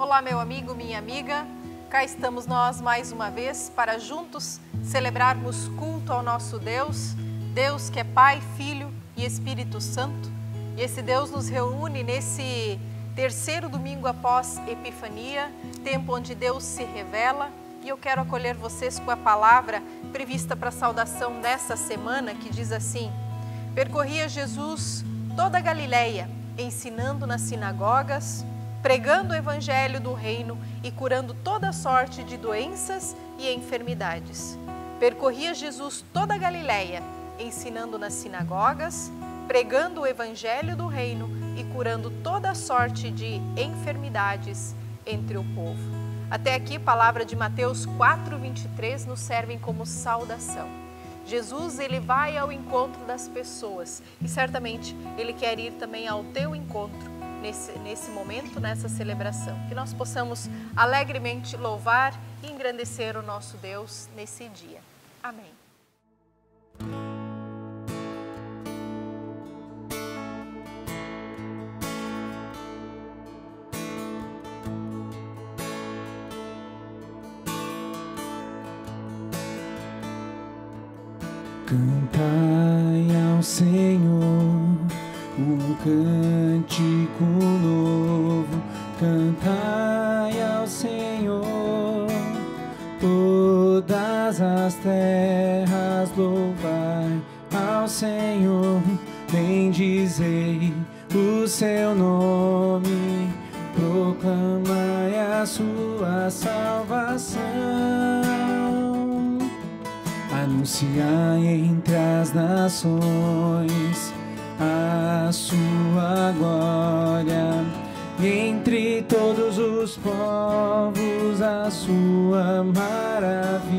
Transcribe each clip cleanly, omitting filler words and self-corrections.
Olá, meu amigo, minha amiga. Cá estamos nós mais uma vez para juntos celebrarmos culto ao nosso Deus, Deus que é Pai, Filho e Espírito Santo. E esse Deus nos reúne nesse terceiro domingo após Epifania, tempo onde Deus se revela. E eu quero acolher vocês com a palavra prevista para a saudação dessa semana, que diz assim: percorria Jesus toda a Galileia, ensinando nas sinagogas, pregando o evangelho do reino e curando toda sorte de doenças e enfermidades. Percorria Jesus toda a Galileia, ensinando nas sinagogas, pregando o evangelho do reino e curando toda sorte de enfermidades entre o povo. Até aqui, palavra de Mateus 4:23 nos servem como saudação. Jesus, ele vai ao encontro das pessoas e certamente ele quer ir também ao teu encontro nesse momento, nessa celebração. Que nós possamos alegremente louvar e engrandecer o nosso Deus nesse dia. Amém. Cantai ao Senhor um cântico novo, cantai ao Senhor, todas as terras louvai ao Senhor, bendizei o seu nome, proclamai a sua salvação. Anunciai entre as nações a sua glória, e entre todos os povos a sua maravilha.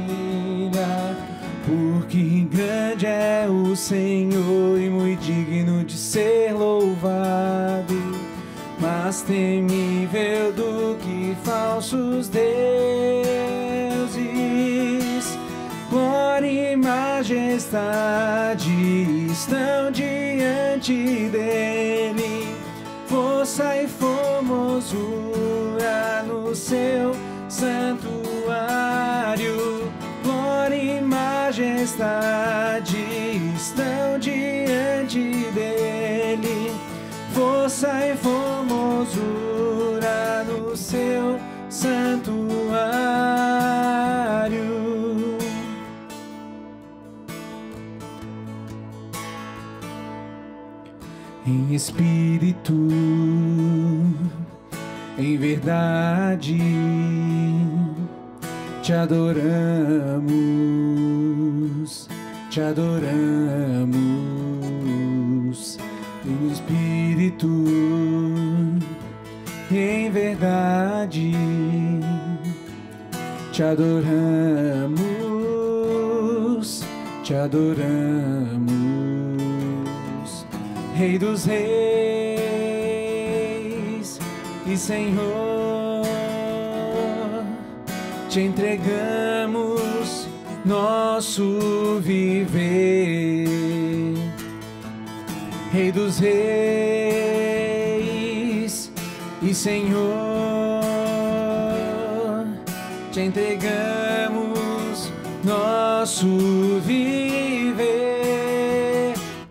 Porque grande é o Senhor e muito digno de ser louvado, mais temível do que falsos deuses. Glória e majestade estão diante dele, força e formosura no seu santuário. Glória e majestade estão diante dele, força e formosura no seu santuário. Em espírito, em verdade, te adoramos, te adoramos. Em espírito, em verdade, te adoramos, te adoramos. Rei dos reis e Senhor, te entregamos nosso viver. Rei dos reis e Senhor, te entregamos nosso viver.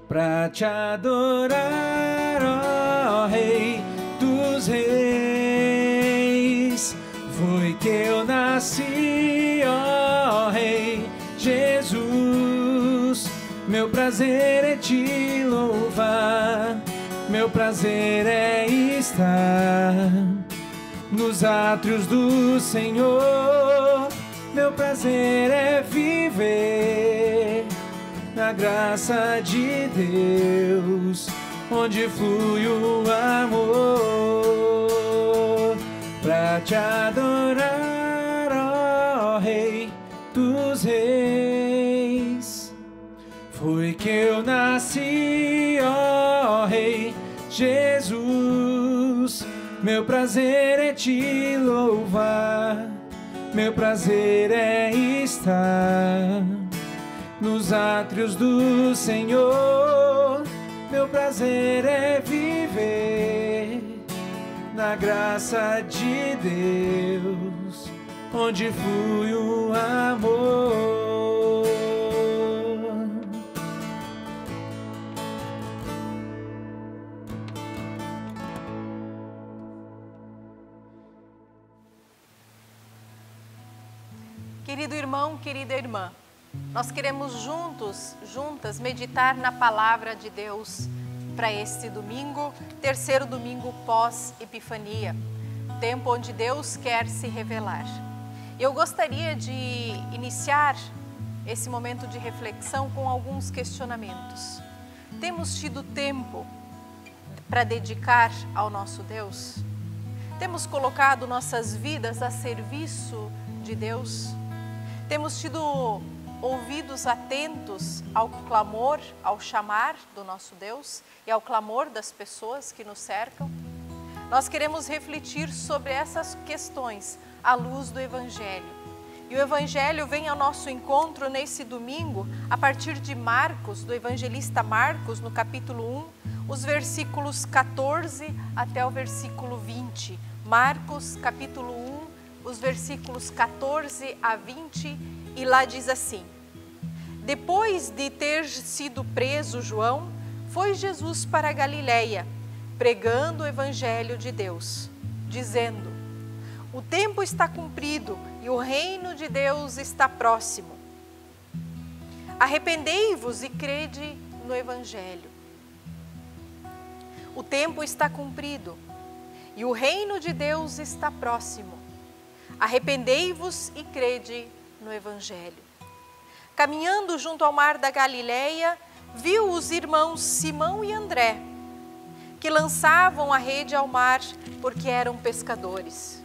Pra te adorar, ó Rei dos reis, foi que eu nasci, ó Rei Jesus. Meu prazer é te louvar, meu prazer é estar nos átrios do Senhor. Meu prazer é viver na graça de Deus, onde flui o amor. Pra te adorar, ó Rei dos reis, foi que eu nasci, ó Rei Jesus. Meu prazer é te louvar, meu prazer é estar nos átrios do Senhor. Meu prazer é viver na graça de Deus, onde flui o amor. Querido irmão, querida irmã, nós queremos juntas, meditar na palavra de Deus para este domingo, terceiro domingo pós-Epifania, tempo onde Deus quer se revelar. Eu gostaria de iniciar esse momento de reflexão com alguns questionamentos. Temos tido tempo para dedicar ao nosso Deus? Temos colocado nossas vidas a serviço de Deus? Temos tido ouvidos atentos ao clamor, ao chamar do nosso Deus e ao clamor das pessoas que nos cercam? Nós queremos refletir sobre essas questões à luz do Evangelho. E o Evangelho vem ao nosso encontro nesse domingo, a partir de Marcos, do evangelista Marcos, no capítulo 1, os versículos 14 até o versículo 20. Marcos, capítulo 1, os versículos 14 a 20, e lá diz assim: Depois de ter sido preso João, foi Jesus para a Galileia, pregando o Evangelho de Deus, dizendo: O tempo está cumprido e o reino de Deus está próximo. Arrependei-vos e crede no Evangelho. O tempo está cumprido e o reino de Deus está próximo. Arrependei-vos e crede no Evangelho. Caminhando junto ao mar da Galileia, viu os irmãos Simão e André, que lançavam a rede ao mar porque eram pescadores.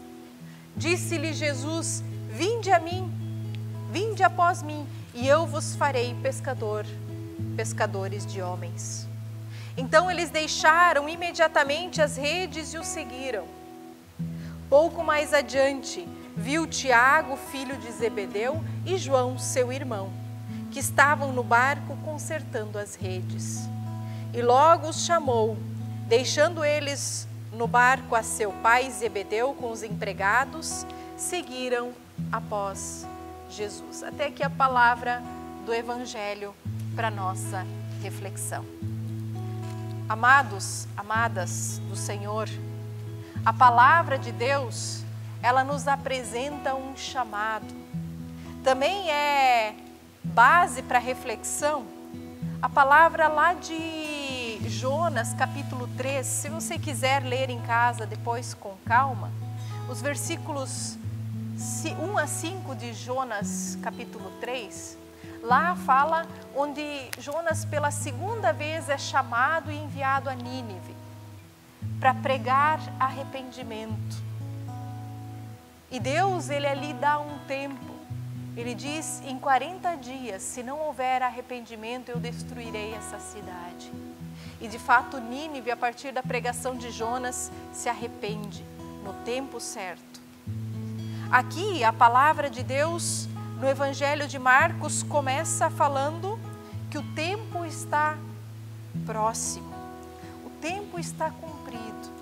Disse-lhe Jesus: Vinde a mim, vinde após mim, e eu vos farei pescadores de homens. Então eles deixaram imediatamente as redes e o seguiram. Pouco mais adiante, viu Tiago, filho de Zebedeu, e João, seu irmão, que estavam no barco consertando as redes. E logo os chamou, deixando eles no barco a seu pai Zebedeu com os empregados, seguiram após Jesus. Até aqui a palavra do Evangelho para nossa reflexão. Amados, amadas do Senhor, a palavra de Deus, ela nos apresenta um chamado. Também é base para reflexão a palavra lá de Jonas, capítulo 3. Se você quiser ler em casa depois com calma, os versículos 1 a 5 de Jonas, capítulo 3, lá fala onde Jonas pela segunda vez é chamado e enviado a Nínive para pregar arrependimento. E Deus, ele ali dá um tempo. Ele diz: em 40 dias, se não houver arrependimento, eu destruirei essa cidade. E de fato, Nínive, a partir da pregação de Jonas, se arrepende no tempo certo. Aqui, a palavra de Deus, no Evangelho de Marcos, começa falando que o tempo está próximo, o tempo está cumprido.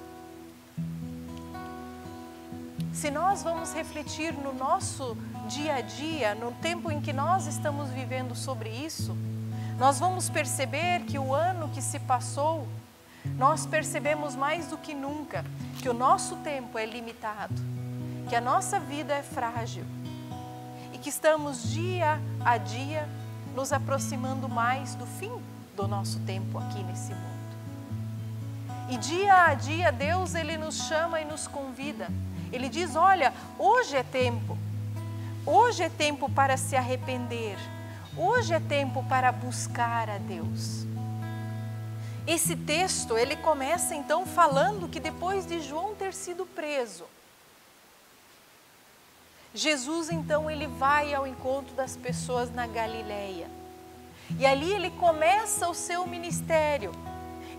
Se nós vamos refletir no nosso dia a dia, no tempo em que nós estamos vivendo sobre isso, nós vamos perceber que o ano que se passou, nós percebemos mais do que nunca que o nosso tempo é limitado, que a nossa vida é frágil e que estamos dia a dia nos aproximando mais do fim do nosso tempo aqui nesse mundo. E dia a dia Deus, ele nos chama e nos convida. Ele diz: olha, hoje é tempo para se arrepender, hoje é tempo para buscar a Deus. Esse texto, ele começa então falando que depois de João ter sido preso, Jesus então ele vai ao encontro das pessoas na Galileia. E ali ele começa o seu ministério.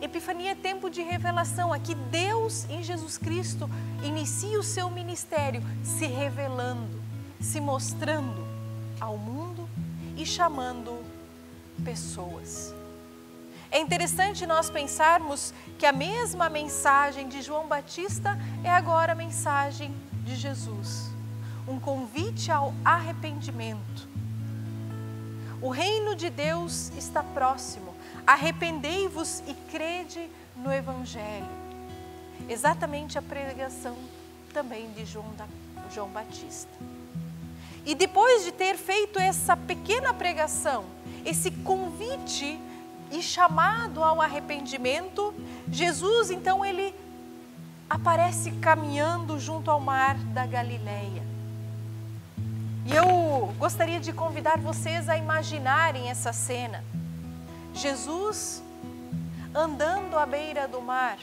Epifania é tempo de revelação. Aqui Deus em Jesus Cristo inicia o seu ministério se revelando, se mostrando ao mundo e chamando pessoas. É interessante nós pensarmos que a mesma mensagem de João Batista é agora a mensagem de Jesus. Um convite ao arrependimento. O reino de Deus está próximo. Arrependei-vos e crede no Evangelho. Exatamente a pregação também de João Batista. E depois de ter feito essa pequena pregação, esse convite e chamado ao arrependimento, Jesus então ele aparece caminhando junto ao mar da Galileia. E eu gostaria de convidar vocês a imaginarem essa cena. Jesus andando à beira do mar.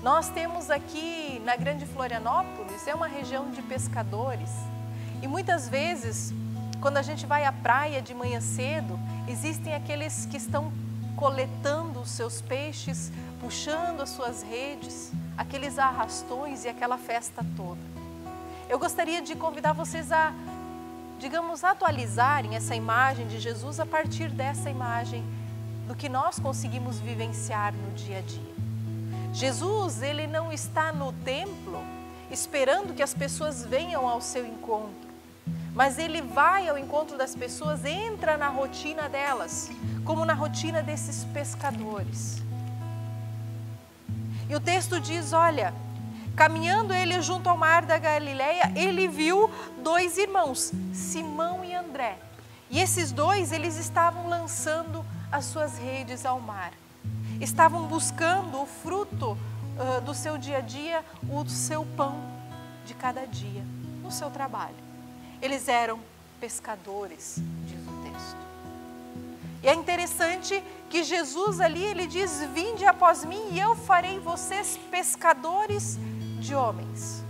Nós temos aqui na Grande Florianópolis, é uma região de pescadores. E muitas vezes, quando a gente vai à praia de manhã cedo, existem aqueles que estão coletando os seus peixes, puxando as suas redes, aqueles arrastões e aquela festa toda. Eu gostaria de convidar vocês a, digamos, atualizarem essa imagem de Jesus a partir dessa imagem do que nós conseguimos vivenciar no dia a dia. Jesus, ele não está no templo esperando que as pessoas venham ao seu encontro, mas ele vai ao encontro das pessoas, entra na rotina delas, como na rotina desses pescadores. E o texto diz, olha, caminhando ele junto ao mar da Galileia, ele viu dois irmãos, Simão e André. E esses dois, eles estavam lançando as suas redes ao mar. Estavam buscando o fruto do seu dia a dia, o seu pão de cada dia, no seu trabalho. Eles eram pescadores, diz o texto. E é interessante que Jesus ali, ele diz, vinde após mim e eu farei vocês pescadores de homens.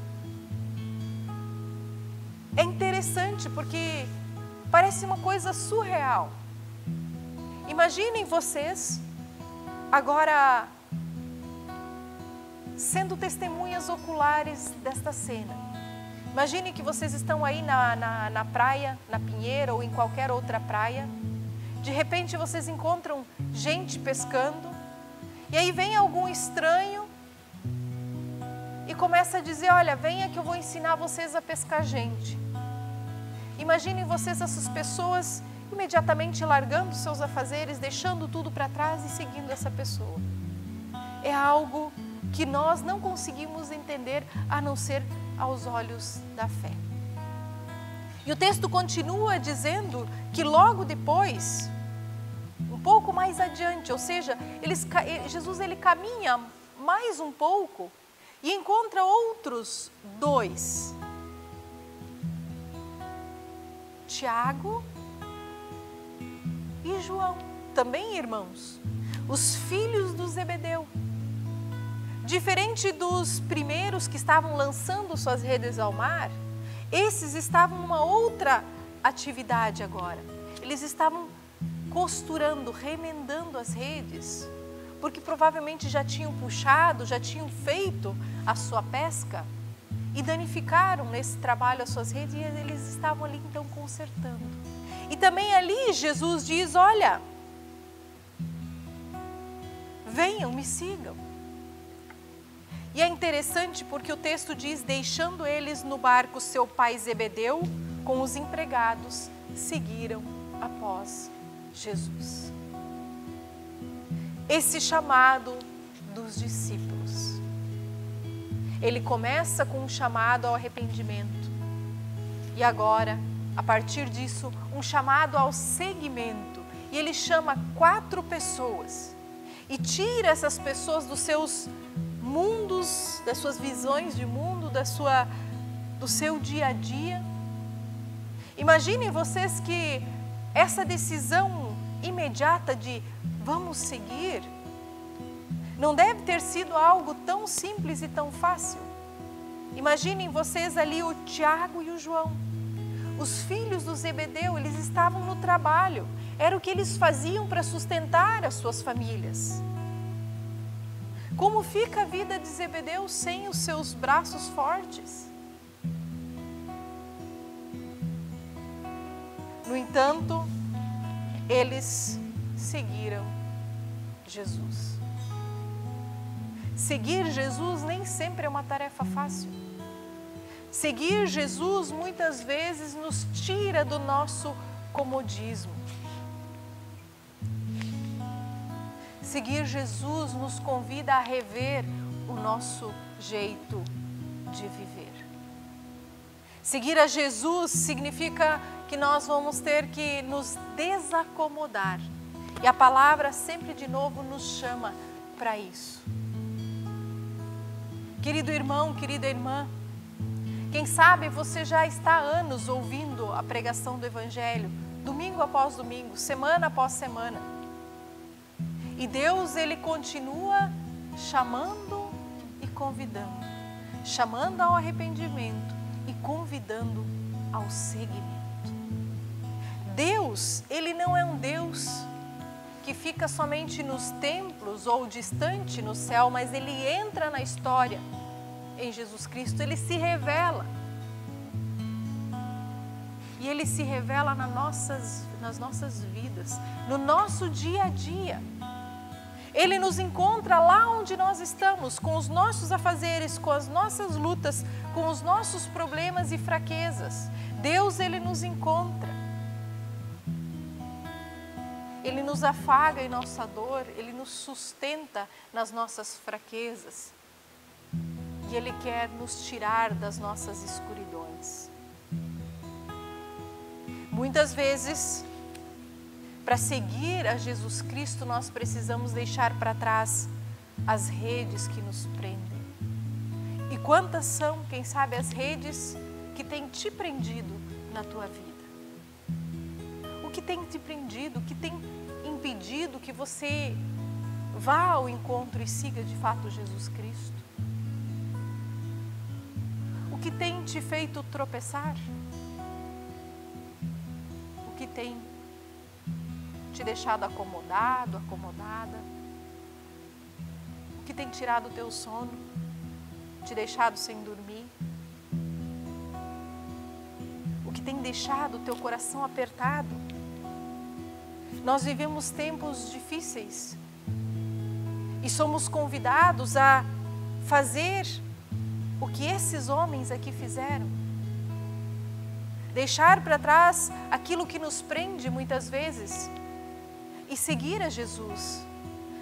É interessante porque parece uma coisa surreal. Imaginem vocês agora sendo testemunhas oculares desta cena. Imagine que vocês estão aí na praia, na Pinheira ou em qualquer outra praia. De repente vocês encontram gente pescando e aí vem algum estranho e começa a dizer, olha, venha que eu vou ensinar vocês a pescar gente. Imaginem vocês essas pessoas imediatamente largando seus afazeres, deixando tudo para trás e seguindo essa pessoa. É algo que nós não conseguimos entender a não ser aos olhos da fé. E o texto continua dizendo que logo depois, um pouco mais adiante, ou seja, Jesus ele caminha mais um pouco e encontra outros dois. Tiago e João, também irmãos, os filhos do Zebedeu. Diferente dos primeiros que estavam lançando suas redes ao mar, esses estavam numa outra atividade agora. Eles estavam costurando, remendando as redes, porque provavelmente já tinham puxado, já tinham feito a sua pesca e danificaram nesse trabalho as suas redes e eles estavam ali então consertando. E também ali Jesus diz, olha, venham, me sigam. E é interessante porque o texto diz, deixando eles no barco seu pai Zebedeu, com os empregados, seguiram após Jesus. Esse chamado dos discípulos. Ele começa com um chamado ao arrependimento. E agora, a partir disso, um chamado ao seguimento. E ele chama 4 pessoas. E tira essas pessoas dos seus mundos, das suas visões de mundo, do seu dia a dia. Imaginem vocês que essa decisão imediata de vamos seguir, não deve ter sido algo tão simples e tão fácil. Imaginem vocês ali o Tiago e o João, os filhos do Zebedeu, eles estavam no trabalho, era o que eles faziam para sustentar as suas famílias. Como fica a vida de Zebedeu sem os seus braços fortes? No entanto, eles seguiram Jesus. Seguir Jesus nem sempre é uma tarefa fácil. Seguir Jesus muitas vezes nos tira do nosso comodismo. Seguir Jesus nos convida a rever o nosso jeito de viver. Seguir a Jesus significa que nós vamos ter que nos desacomodar. E a palavra sempre de novo nos chama para isso. Querido irmão, querida irmã, quem sabe você já está há anos ouvindo a pregação do Evangelho, domingo após domingo, semana após semana. E Deus, Ele continua chamando e convidando, chamando ao arrependimento e convidando ao seguimento. Deus, Ele não é um Deus que fica somente nos templos ou distante no céu, mas Ele entra na história em Jesus Cristo, Ele se revela. E Ele se revela nas nossas vidas, no nosso dia a dia. Ele nos encontra lá onde nós estamos, com os nossos afazeres, com as nossas lutas, com os nossos problemas e fraquezas. Deus, Ele nos encontra. Ele nos afaga em nossa dor, Ele nos sustenta nas nossas fraquezas. E Ele quer nos tirar das nossas escuridões. Muitas vezes, para seguir a Jesus Cristo, nós precisamos deixar para trás as redes que nos prendem. E quantas são, quem sabe, as redes que têm te prendido na tua vida? O que tem te prendido, o que tem impedido que você vá ao encontro e siga de fato Jesus Cristo? O que tem te feito tropeçar? O que tem te deixado acomodado, acomodada? O que tem tirado o teu sono, te deixado sem dormir? O que tem deixado o teu coração apertado? Nós vivemos tempos difíceis e somos convidados a fazer o que esses homens aqui fizeram. Deixar para trás aquilo que nos prende muitas vezes e seguir a Jesus.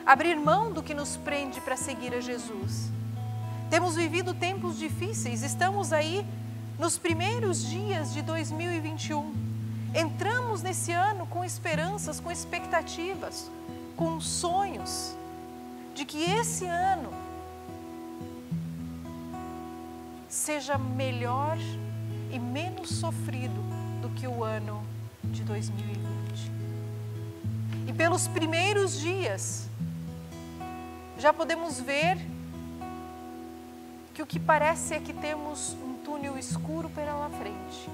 Abrir mão do que nos prende para seguir a Jesus. Temos vivido tempos difíceis, estamos aí nos primeiros dias de 2021. Entramos nesse ano com esperanças, com expectativas, com sonhos de que esse ano seja melhor e menos sofrido do que o ano de 2020. E pelos primeiros dias, já podemos ver que o que parece é que temos um túnel escuro pela frente.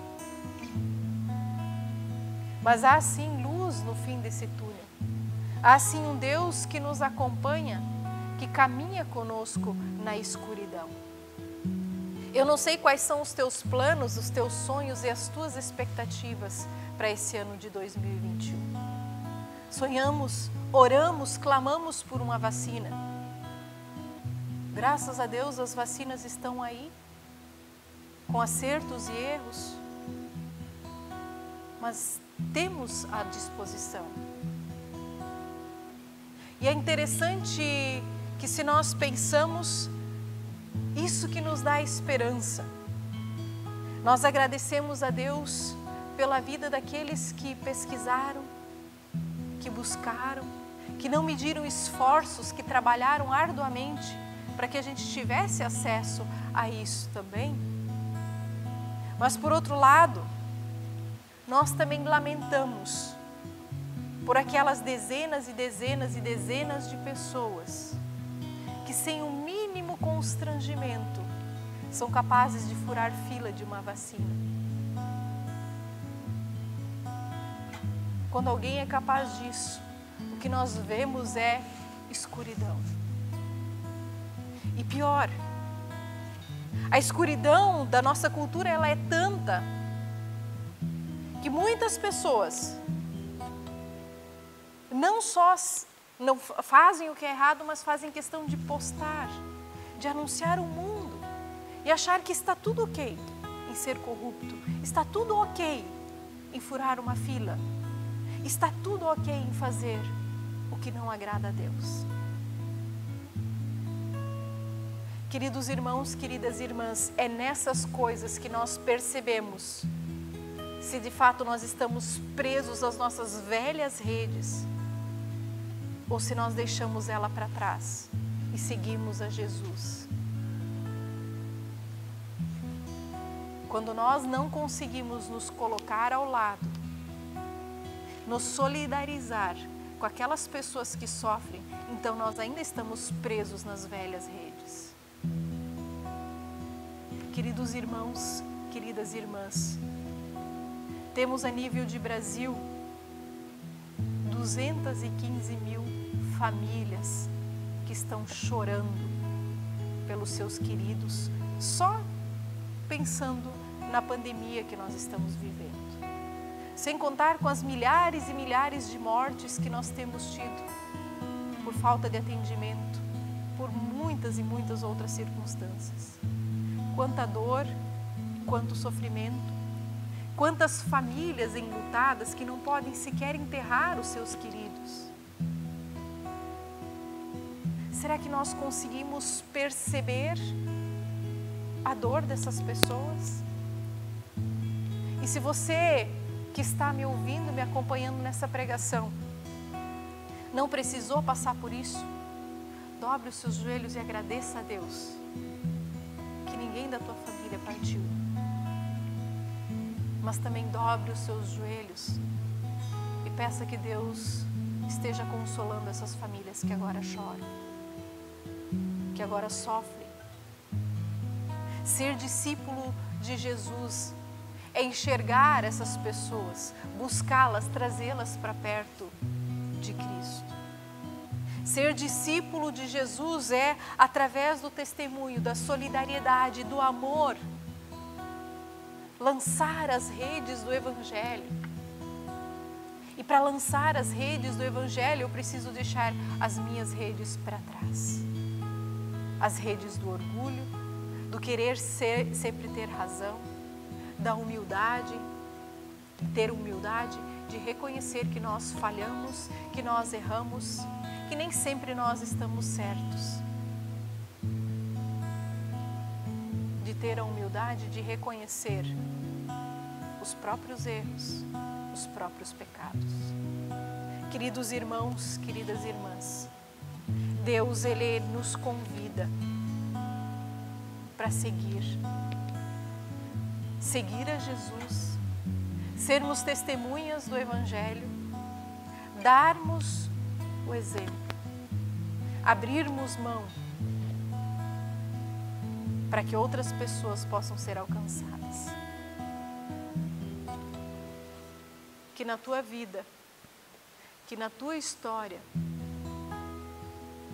Mas há sim luz no fim desse túnel. Há sim um Deus que nos acompanha, que caminha conosco na escuridão. Eu não sei quais são os teus planos, os teus sonhos e as tuas expectativas para esse ano de 2021. Sonhamos, oramos, clamamos por uma vacina. Graças a Deus as vacinas estão aí, com acertos e erros, mas temos à disposição. E é interessante que se nós pensamos, isso que nos dá esperança. Nós agradecemos a Deus pela vida daqueles que pesquisaram, que buscaram, que não mediram esforços, que trabalharam arduamente para que a gente tivesse acesso a isso também. Mas por outro lado, nós também lamentamos por aquelas dezenas e dezenas e dezenas de pessoas que sem o mínimo constrangimento são capazes de furar fila de uma vacina. Quando alguém é capaz disso, o que nós vemos é escuridão. E pior, a escuridão da nossa cultura ela é tanta que muitas pessoas não só não fazem o que é errado, mas fazem questão de postar, de anunciar o mundo e achar que está tudo ok em ser corrupto, está tudo ok em furar uma fila, está tudo ok em fazer o que não agrada a Deus. Queridos irmãos, queridas irmãs, é nessas coisas que nós percebemos se de fato nós estamos presos às nossas velhas redes ou se nós deixamos ela para trás e seguimos a Jesus. Quando nós não conseguimos nos colocar ao lado, nos solidarizar com aquelas pessoas que sofrem, então nós ainda estamos presos nas velhas redes. Queridos irmãos, queridas irmãs, temos a nível de Brasil 215 mil famílias que estão chorando pelos seus queridos, só pensando na pandemia que nós estamos vivendo. Sem contar com as milhares e milhares de mortes que nós temos tido por falta de atendimento, por muitas e muitas outras circunstâncias. Quanta dor, quanto sofrimento, quantas famílias enlutadas que não podem sequer enterrar os seus queridos. Será que nós conseguimos perceber a dor dessas pessoas? E se você que está me ouvindo, me acompanhando nessa pregação, não precisou passar por isso, dobre os seus joelhos e agradeça a Deus que ninguém da tua família partiu. Mas também dobre os seus joelhos e peça que Deus esteja consolando essas famílias que agora choram, que agora sofrem. Ser discípulo de Jesus é enxergar essas pessoas, buscá-las, trazê-las para perto de Cristo. Ser discípulo de Jesus é, através do testemunho, da solidariedade, do amor, lançar as redes do Evangelho. E para lançar as redes do Evangelho, eu preciso deixar as minhas redes para trás. As redes do orgulho, do querer sempre ter razão, da humildade, ter humildade de reconhecer que nós falhamos, que nós erramos, que nem sempre nós estamos certos. De ter a humildade de reconhecer os próprios erros, os próprios pecados. Queridos irmãos, queridas irmãs, Deus, Ele nos convida para seguir a Jesus, sermos testemunhas do Evangelho, darmos o exemplo, abrirmos mão para que outras pessoas possam ser alcançadas. Que na tua vida, que na tua história,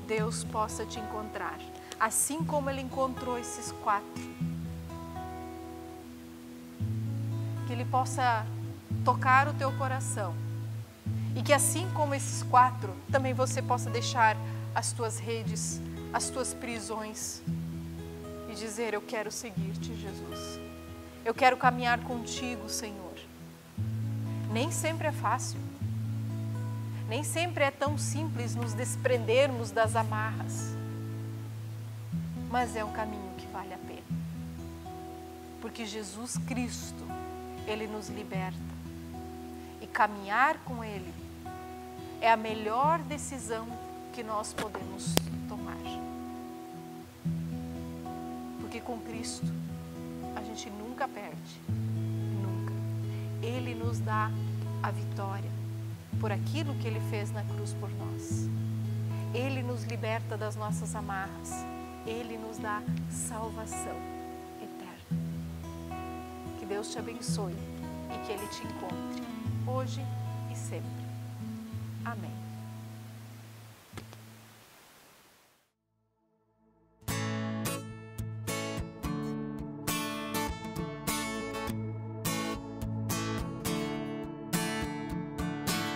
Deus possa te encontrar, assim como Ele encontrou esses 4. Que Ele possa tocar o teu coração e que assim como esses 4, também você possa deixar as tuas redes, as tuas prisões e dizer: eu quero seguir-te, Jesus. Eu quero caminhar contigo, Senhor. Nem sempre é fácil. Nem sempre é tão simples nos desprendermos das amarras. Mas é um caminho que vale a pena. Porque Jesus Cristo, Ele nos liberta. E caminhar com Ele é a melhor decisão que nós podemos tomar. Porque com Cristo a gente nunca perde, nunca. Ele nos dá a vitória por aquilo que Ele fez na cruz por nós. Ele nos liberta das nossas amarras. Ele nos dá salvação eterna. Que Deus te abençoe e que Ele te encontre hoje e sempre. Amém.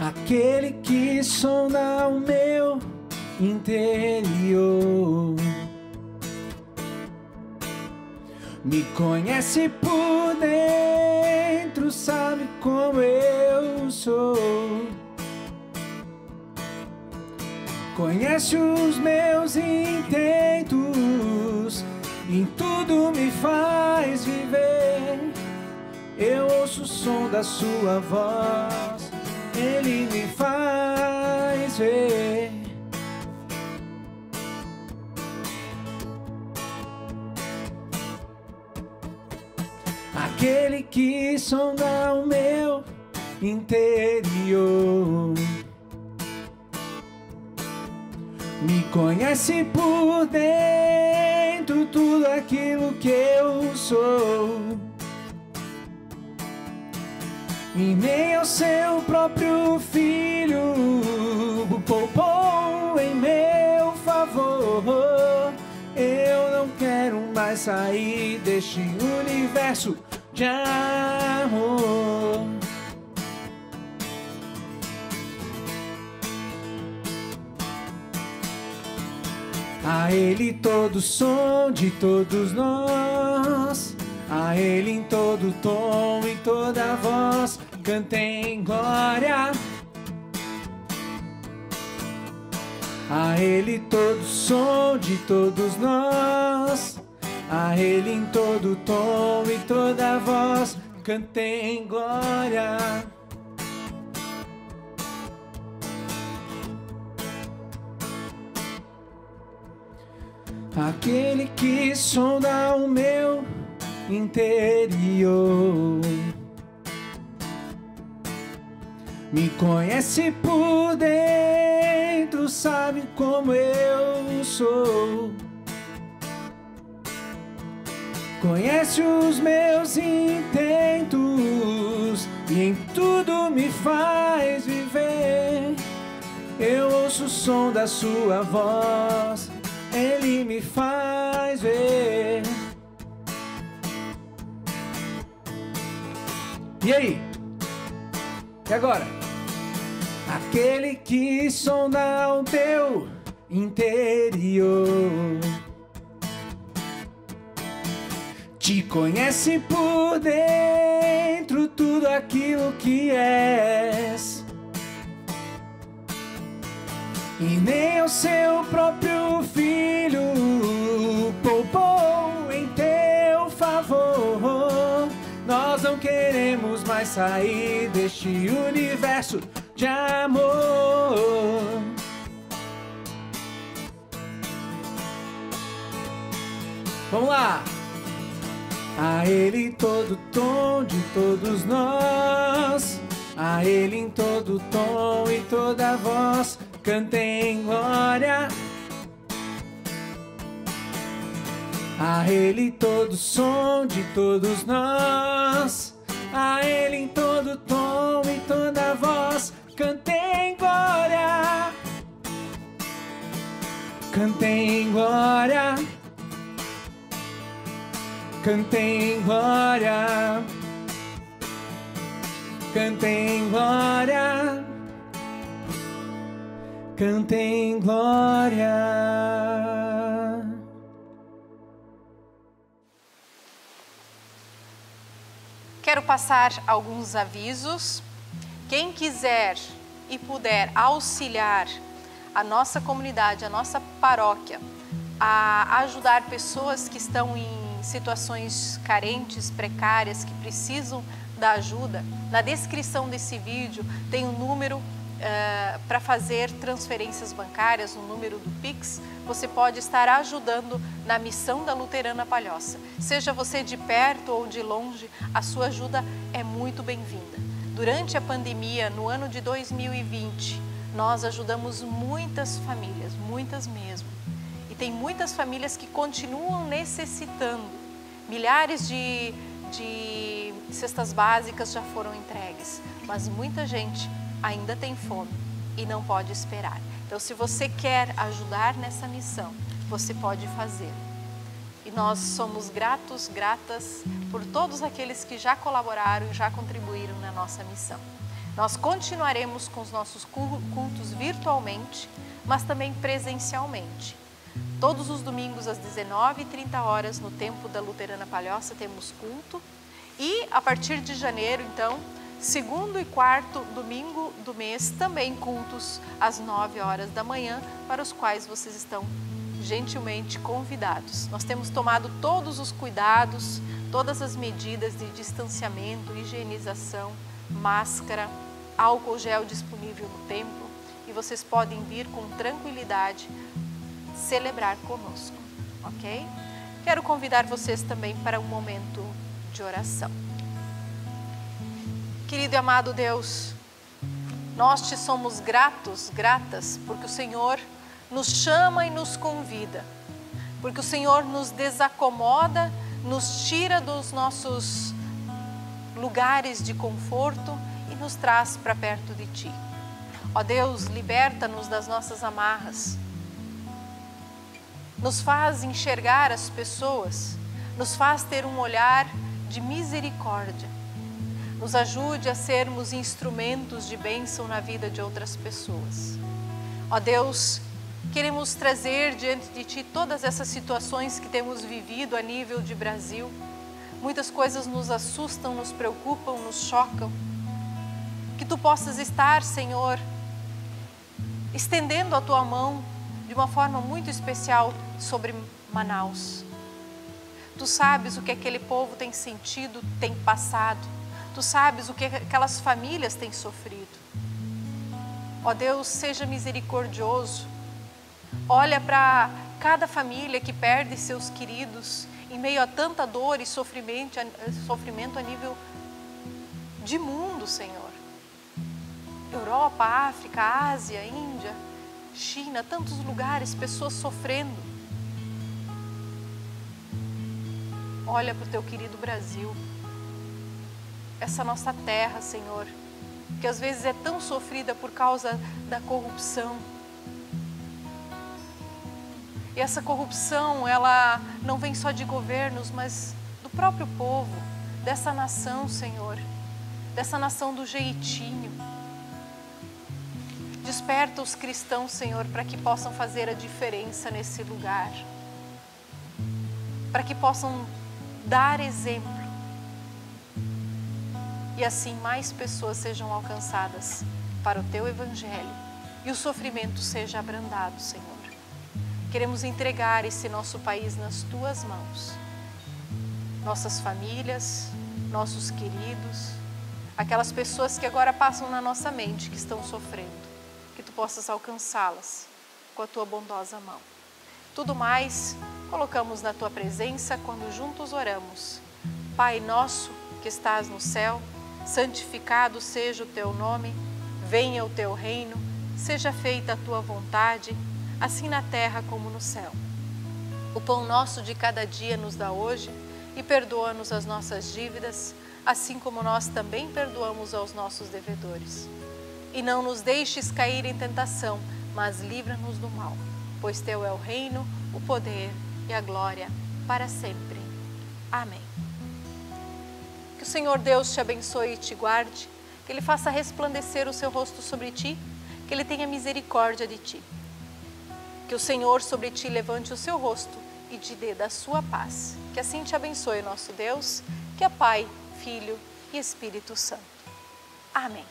aquele que sonda o meu interior. Me conhece por dentro, sabe como eu sou. Conhece os meus intentos, em tudo me faz viver. Eu ouço o som da sua voz, ele me faz ver. Aquele que sonda o meu interior. Me conhece por dentro, tudo aquilo que eu sou. E nem ao seu próprio filho poupou em meu favor. Eu não quero mais sair deste universo de amor. A Ele todo som de todos nós, a Ele em todo tom e toda voz, cantem glória. A Ele todo som de todos nós, a Ele em todo tom e toda voz, cantem glória. Aquele que sonda o meu interior. Me conhece por dentro, sabe como eu sou. Conhece os meus intentos e em tudo me faz viver. Eu ouço o som da sua voz, ele me faz ver. E aí? E agora? Aquele que sonda o teu interior. Te conhece por dentro, tudo aquilo que és. E nem o seu próprio filho poupou em teu favor. Nós não queremos mais sair deste universo de amor. Vamos lá! A Ele todo tom de todos nós, a Ele em todo tom e toda voz, cantem glória. A Ele todo som de todos nós, a Ele em todo tom e toda voz, cantem glória. Cantem glória. Cantem glória. Cantem glória. Cantem glória. Quero passar alguns avisos. Quem quiser e puder auxiliar a nossa comunidade, a nossa paróquia, a ajudar pessoas que estão em situações carentes, precárias, que precisam da ajuda, na descrição desse vídeo tem um número para fazer transferências bancárias, um número do Pix. Você pode estar ajudando na missão da Luterana Palhoça. Seja você de perto ou de longe, a sua ajuda é muito bem-vinda. Durante a pandemia, no ano de 2020, nós ajudamos muitas famílias, muitas mesmo. E tem muitas famílias que continuam necessitando. Milhares de cestas básicas já foram entregues, mas muita gente ainda tem fome e não pode esperar. Então, se você quer ajudar nessa missão, você pode fazer. E nós somos gratos, gratas por todos aqueles que já colaboraram e já contribuíram na nossa missão. Nós continuaremos com os nossos cultos virtualmente, mas também presencialmente. Todos os domingos às 19h30 no Templo da Luterana Palhoça temos culto. E a partir de janeiro, então, segundo e quarto domingo do mês, também cultos às 9h da manhã, para os quais vocês estão gentilmente convidados. Nós temos tomado todos os cuidados, todas as medidas de distanciamento, higienização, máscara, álcool gel disponível no templo, e vocês podem vir com tranquilidade celebrar conosco, ok? Quero convidar vocês também para um momento de oração. Querido e amado Deus, nós te somos gratas, porque o Senhor nos chama e nos convida, porque o Senhor nos desacomoda, nos tira dos nossos lugares de conforto e nos traz para perto de Ti. Ó Deus, liberta-nos das nossas amarras, nos faz enxergar as pessoas, nos faz ter um olhar de misericórdia, nos ajude a sermos instrumentos de bênção na vida de outras pessoas. Ó Deus, queremos trazer diante de Ti todas essas situações que temos vivido a nível de Brasil. Muitas coisas nos assustam, nos preocupam, nos chocam. Que Tu possas estar, Senhor, estendendo a Tua mão de uma forma muito especial sobre Manaus. Tu sabes o que aquele povo tem sentido, tem passado. Tu sabes o que aquelas famílias têm sofrido. Ó Deus, seja misericordioso. Olha para cada família que perde seus queridos em meio a tanta dor e sofrimento a nível de mundo, Senhor. Europa, África, Ásia, Índia, China, tantos lugares, pessoas sofrendo. Olha para o Teu querido Brasil, essa nossa terra, Senhor, que às vezes é tão sofrida por causa da corrupção. E essa corrupção, ela não vem só de governos, mas do próprio povo, dessa nação, Senhor, dessa nação do jeitinho. Desperta os cristãos, Senhor, para que possam fazer a diferença nesse lugar, para que possam dar exemplo e assim mais pessoas sejam alcançadas para o Teu Evangelho e o sofrimento seja abrandado, Senhor. Queremos entregar esse nosso país nas Tuas mãos, nossas famílias, nossos queridos, aquelas pessoas que agora passam na nossa mente, que estão sofrendo, que Tu possas alcançá-las com a Tua bondosa mão. Tudo mais colocamos na Tua presença quando juntos oramos. Pai nosso que estás no céu, santificado seja o Teu nome, venha o Teu reino, seja feita a Tua vontade, assim na terra como no céu. O pão nosso de cada dia nos dá hoje e perdoa-nos as nossas dívidas, assim como nós também perdoamos aos nossos devedores. E não nos deixes cair em tentação, mas livra-nos do mal, pois Teu é o reino, o poder e a glória para sempre. Amém. Que o Senhor Deus te abençoe e te guarde, que Ele faça resplandecer o seu rosto sobre ti, que Ele tenha misericórdia de ti. Que o Senhor sobre ti levante o seu rosto e te dê da sua paz. Que assim te abençoe o nosso Deus, que é Pai, Filho e Espírito Santo. Amém.